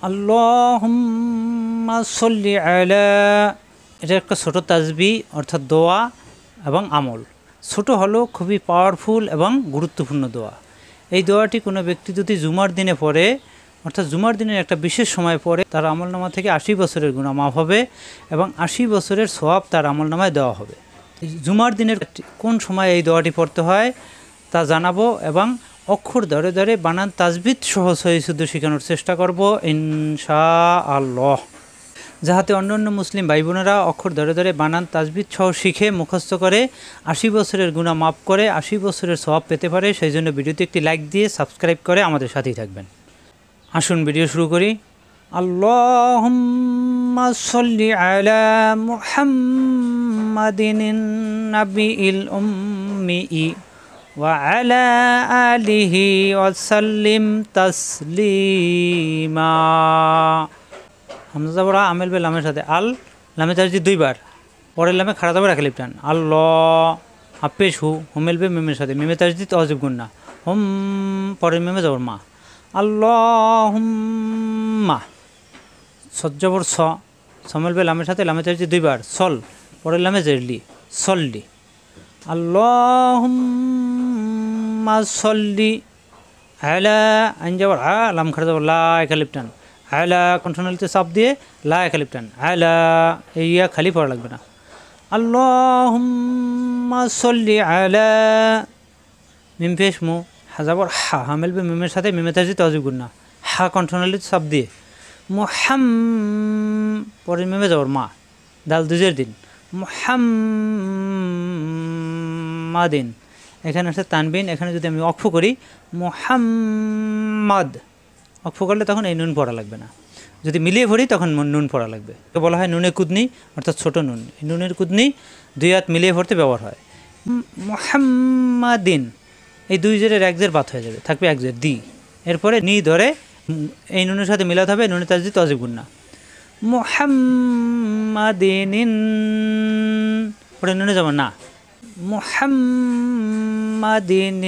আল্লাহুম্মা সাল্লি আলা, এটা একটা ছোট তাসবিহ অর্থাৎ দোয়া এবং আমল। ছোট হলো খুবই পাওয়ারফুল এবং গুরুত্বপূর্ণ দোয়া। এই দোয়াটি কোনো ব্যক্তি যদি জুমার দিনে পড়ে, অর্থাৎ জুমার দিনের একটা বিশেষ সময় পড়ে, তার আমলনামা থেকে 80 বছরের গুনাহ মাফ হবে এবং 80 বছরের সওয়াব তার আমলনামায় দেওয়া হবে। জুমার দিনের কোন সময় এই দোয়াটি পড়তে হয় তা জানাবো এবং অক্ষর ধরে ধরে বানান তাজবিদ সহ সহিহ শুদ্ধ শেখানোর চেষ্টা করব ইনশাআল্লাহ, যাহাতে অন্য মুসলিম ভাই বোনেরা অক্ষর ধরে ধরে বানান তাজবিদ সহ শিখে মুখস্থ করে 80 বছরের গুনাহ মাফ করে 80 বছরের সওয়াব পেতে পারে। সেই জন্য ভিডিওতে একটি লাইক দিয়ে সাবস্ক্রাইব করে আমাদের সাথেই থাকবেন। আসুন ভিডিও শুরু করি। আল্লাহুম্মা সাল্লি আলা মুহাম্মাদিন নাবিয়িল উম্মি ওয়া আলা আলিহি ওয়া সাল্লিম তাসলিমা। হামজা বড়া আমেল বে লামের সাথে আল, লামে তাজদি দুইবার, পরের লামে খাড়া দাবার রাখে লিপটান। আল্লাহ হাফেজ হু, হোমেল বে মিমের সাথে, মিমে তাজদি তজিব গুন্না, হোম পরের মিমে জবর মা। আল্লাহুম্মা সজ্জবর স, সমেল বে লামের সাথে, লামে তাজদি দুইবার, সল পরের লামে জেরলি, সল্লি। আল্লাহুম্মা সল্লি আলা, আইন যাবর আ, লাম খাড়া যাবর লা একা লিপটান, আলা কন্ট্রোনালিতে চাপ দিয়ে লা একা লিপটান, আলা এই ইয়া খালি পড়া লাগবে না। আল্লাহুম্মা সল্লি আলা, মিম পেশ মু হাজাবর হা, হামেল বে মিমের সাথে, মিমে তাজি তজিব গুন্না, হা কন্ট্রোনালিতে চাপ দিয়ে, মুহাম পরের মিমে যাবর মা, দাল দুজের দিন, মুহাম্মাদিন, এখানে আছে তানবিন, এখানে যদি আমি অক্ফ করি মুহাম্মাদ, অক্ফ করলে তখন এই নুন পড়া লাগবে না। যদি মিলিয়ে পড়ি তখন নুন পড়া লাগবে। বলা হয় নুনে কুদনি অর্থাৎ ছোট নুন। এই নুনের কুদনি দুই হাত মিলিয়ে পড়তে ব্যবহার হয়। মুহাম্মাদিন, এই দুই জেরের এক জের বাদ হয়ে যাবে, থাকবে এক জের দি, এরপরে নি ধরে এই নুনের সাথে মিলাতে হবে, নুনে তাজদি তজিব গুন্না, মুহাম্মাদিন পরে নুনে যাব না, মুহাম্মাদিন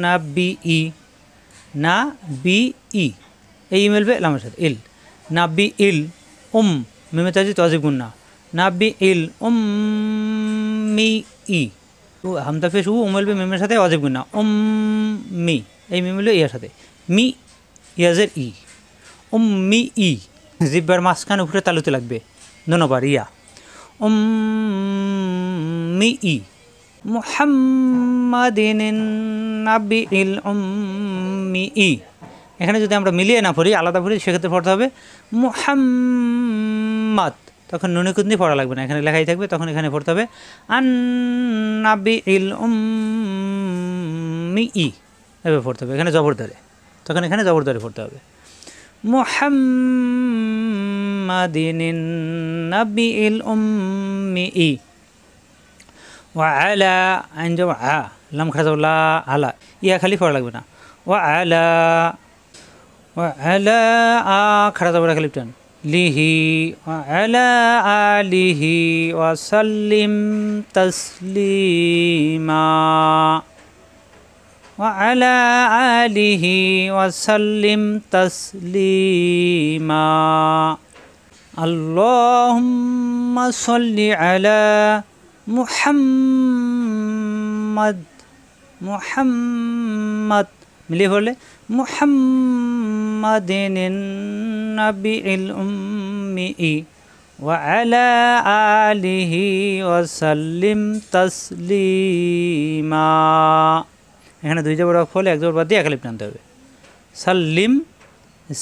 নাবিই, না বি ই, এই মিলবে লামের সাথে ইল, নাবি ইল মিমে তাজি তজিব গুন্না, নাবি ইল মি ই, হামদা ফেস উ মিলবে মিমের সাথে অজিব গুন্না, মি এই মিলবে ইয়ার সাথে, মি ইয়াজের ই, মি ই, জিব্বার মাঝখান উপরে তালুতে লাগবে দোনোবার ইয়া, মি ই, মুহাম্মাদিন নাবিয়িল উম্মি। এখানে যদি আমরা মিলিয়ে না পড়ি, আলাদা পড়ি, সেক্ষেত্রে পড়তে হবে মুহাম্মাদ, তখন নুনে কুদনি পড়া লাগবে না, এখানে লেখাই থাকবে, তখন এখানে পড়তে হবে আন নাবিয়িল উম্মি, এভাবে পড়তে হবে, এখানে জবর ধরে, তখন এখানে জবর ধরে পড়তে হবে মুহাম্মাদিন নাবিয়িল উম্মি ওয়া আলা, আইন যাব আ, লাম খাড়া যাব লা, আলা ইয়া খালি পড়া লাগবে না, ওয়া আলা, ওয়া আলা আ খাড়া যাব রাখা লিপটান, লিহি ওয়া আলা আলিহি ওয়া সাল্লিম তাসলিমা, ওয়া আলা আলিহি ওয়া সাল্লিম তাসলিমা। আল্লাহুম্মা সাল্লি আলা মুহাম্মাদ, মুহাম্মাদ মিলিয়ে পড়লে মুহাম্মাদিন নাবিয়িল উম্মি ওয়া আলা আলিহি ওয়া সাল্লিম তাসলিমা। এখানে দুই জবর অক্ষ হলে এক জবর বাদ দিয়ে এক লিপ টানতে হবে। সাল্লিম,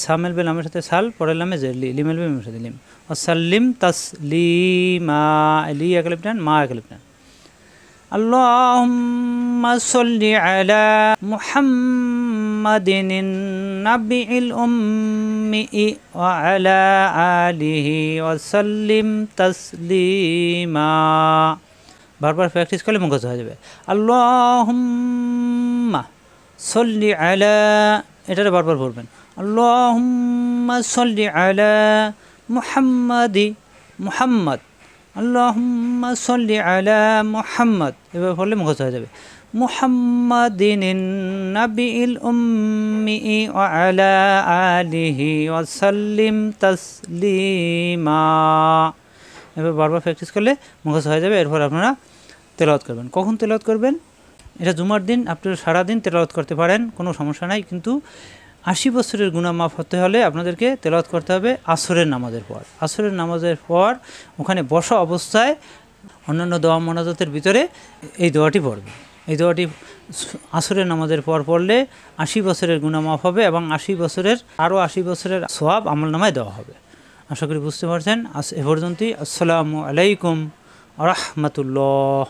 সামেল বে লামের সাথে সাল, পরের লামে জেরলি, লিমেল বে মিমের সাথে লিম, ওয়া সাল্লিম তাসলিমা, লি এক লিপ টান, মা এক লিপ টান। আল্লাহুম্মা সাল্লি আলা মুহাম্মাদিন নাবিয়িল উম্মি ওয়া আলা আলিহি ওয়া সাল্লিম তাসলিমা। বারবার প্র্যাকটিস করলে মুখস্থ হয়ে যাবে। আল্লাহুম্মা সাল্লি আলা, এটা বারবার পড়বেন। আল্লাহুম্মা সাল্লি আলা মুহাম্মাদি, মুহাম্মদ, আল্লাহুম্মা সাল্লি আলা মুহাম্মদ, এভাবে পড়লে মুখস্থ হয়ে যাবে। মুহাম্মাদিন নাবিল উম্মি ওয়া আলা আলিহি ওয়া সাল্লিম তাসলিমা। এবার বারবার প্র্যাকটিস করলে মুখস্থ হয়ে যাবে। এরপর আপনারা তেলাওয়াত করবেন। কখন তেলাওয়াত করবেন? এটা জুমার দিন আপনারা সারাদিন তেলাওয়াত করতে পারেন, কোনো সমস্যা নাই। কিন্তু 80 বছরের গুনাহ মাফ হতে হলে আপনাদেরকে তেলাওয়াত করতে হবে আসরের নামাজের পর। আসরের নামাজের পর ওখানে বসা অবস্থায় অন্যান্য দোয়া মোনাজাতের ভিতরে এই দোয়াটি পড়বে। এই দোয়াটি আসরের নামাজের পর পড়লে 80 বছরের গুনাহ মাফ হবে এবং 80 বছরের আরও 80 বছরের সওয়াব আমলনামায় দেওয়া হবে। আশা করি বুঝতে পারছেন। এ পর্যন্তই। আসসালামু আলাইকুম ওয়া রাহমাতুল্লাহ।